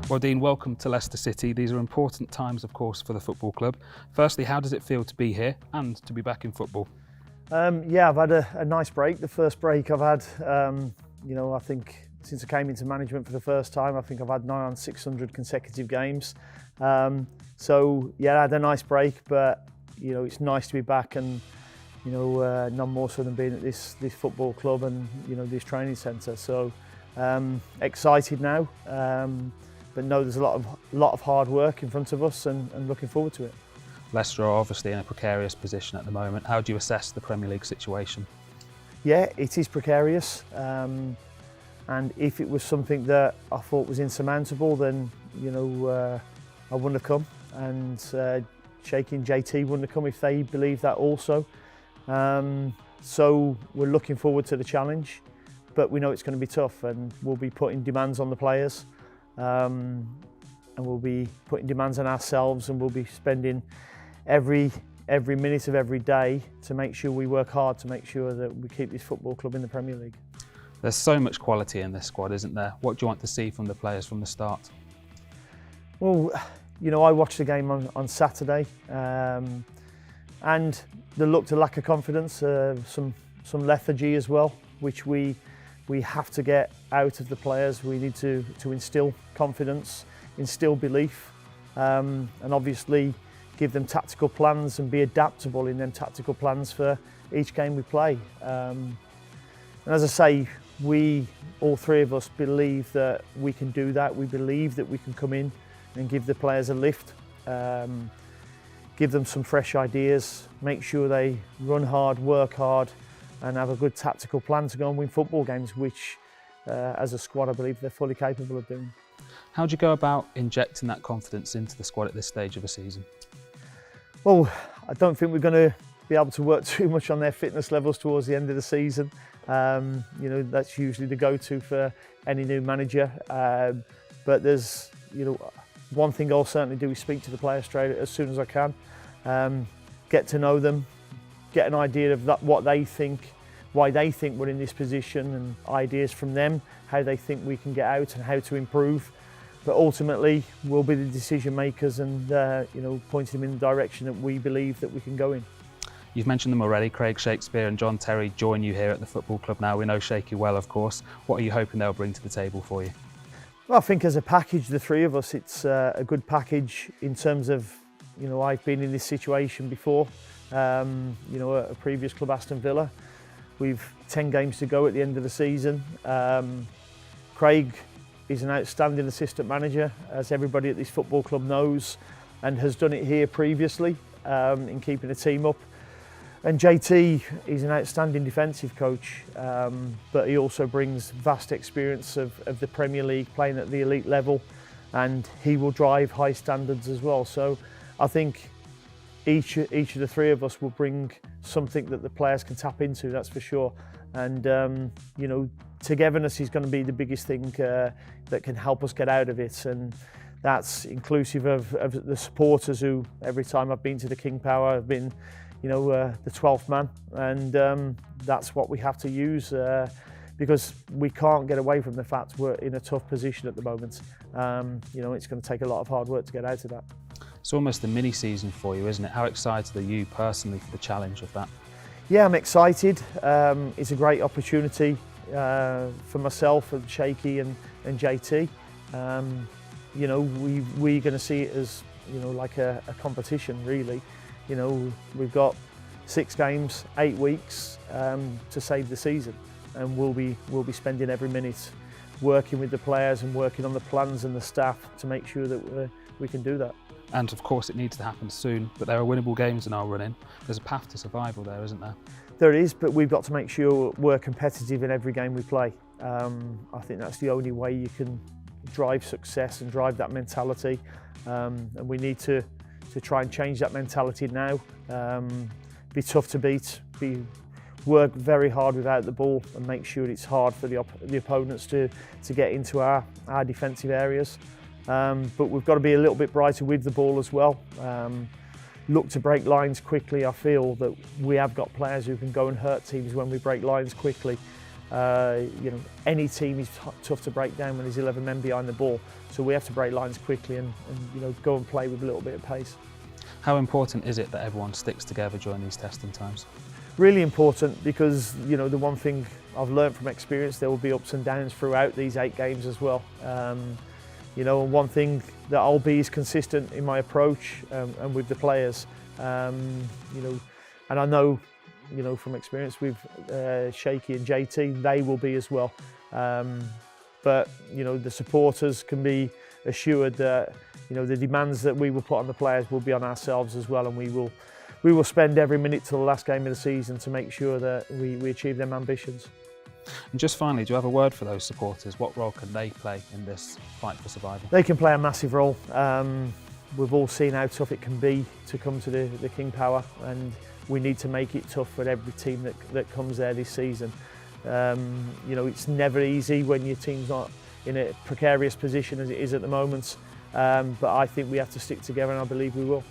Well, Dean, welcome to Leicester City. These are important times, of course, for the football club. Firstly, how does it feel to be here and to be back in football? Yeah, I've had a nice break. The first break I've had, I think since I came into management for the first time, I think I've had nigh on 600 consecutive games. So yeah, I had a nice break, but it's nice to be back and none more so than being at this football club and this training centre. So excited now, but know there's a lot of hard work in front of us and looking forward to it. Leicester are obviously in a precarious position at the moment. How do you assess the Premier League situation? Yeah, it is precarious. And if it was something that I thought was insurmountable, then I wouldn't have come, and Shaky and JT wouldn't have come if they believed that also. So we're looking forward to the challenge, but we know it's going to be tough, and we'll be putting demands on the players, and we'll be putting demands on ourselves, and we'll be spending every minute of every day to make sure we work hard to make sure that we keep this football club in the Premier League. There's so much quality in this squad, isn't there? What do you want to see from the players from the start? Well, I watched the game on Saturday, and there looked a lack of confidence, some lethargy as well, which we have to get out of the players. We need to instill confidence, instill belief, and obviously give them tactical plans and be adaptable in them tactical plans for each game we play. And as I say, all three of us believe that we can do that. We believe that we can come in and give the players a lift, give them some fresh ideas, make sure they run hard, work hard, and have a good tactical plan to go and win football games, which as a squad I believe they're fully capable of doing. How do you go about injecting that confidence into the squad at this stage of the season? Well, I don't think we're going to be able to work too much on their fitness levels towards the end of the season. That's usually the go-to for any new manager. But there's, one thing I'll certainly do is speak to the players straight as soon as I can. Get to know them, get an idea of what they think, why they think we're in this position, and ideas from them, how they think we can get out and how to improve. But ultimately, we'll be the decision makers and pointing them in the direction that we believe that we can go in. You've mentioned them already. Craig Shakespeare and John Terry join you here at the football club now. We know Shaky well, of course. What are you hoping they'll bring to the table for you? Well, I think as a package, the three of us, it's a good package in terms of, I've been in this situation before. At a previous club, Aston Villa. We've 10 games to go at the end of the season. Craig is an outstanding assistant manager, as everybody at this football club knows, and has done it here previously in keeping the team up. And JT is an outstanding defensive coach, but he also brings vast experience of the Premier League, playing at the elite level, and he will drive high standards as well. So I think each of the three of us will bring something that the players can tap into, that's for sure. And togetherness is going to be the biggest thing that can help us get out of it, and that's inclusive of the supporters who, every time I've been to the King Power, have been the 12th man, and that's what we have to use because we can't get away from the fact we're in a tough position at the moment. It's going to take a lot of hard work to get out of that. It's almost a mini season for you, isn't it? How excited are you personally for the challenge of that? Yeah, I'm excited. It's a great opportunity for myself and Shaky and JT. We're going to see it as like a competition, really. We've got 6 games, 8 weeks to save the season, and we'll be spending every minute working with the players and working on the plans and the staff to make sure that we can do that. And of course it needs to happen soon, but there are winnable games in our running. There's a path to survival there, isn't there? There is, but we've got to make sure we're competitive in every game we play. I think that's the only way you can drive success and drive that mentality, and we need to try and change that mentality now. Be tough to beat, work very hard without the ball, and make sure it's hard for the opponents to get into our defensive areas. But we've got to be a little bit brighter with the ball as well. Look to break lines quickly. I feel that we have got players who can go and hurt teams when we break lines quickly. Any team is tough to break down when there's 11 men behind the ball. So we have to break lines quickly and go and play with a little bit of pace. How important is it that everyone sticks together during these testing times? Really important, because the one thing I've learned from experience, there will be ups and downs throughout these 8 games as well. And one thing that I'll be is consistent in my approach and with the players. And I know, from experience with Shaky and JT, they will be as well. But the supporters can be assured that the demands that we will put on the players will be on ourselves as well, and we will spend every minute till the last game of the season to make sure that we achieve them ambitions. And just finally, do you have a word for those supporters? What role can they play in this fight for survival? They can play a massive role. We've all seen how tough it can be to come to the King Power, and we need to make it tough for every team that comes there this season. It's never easy when your team's not in a precarious position as it is at the moment, but I think we have to stick together, and I believe we will.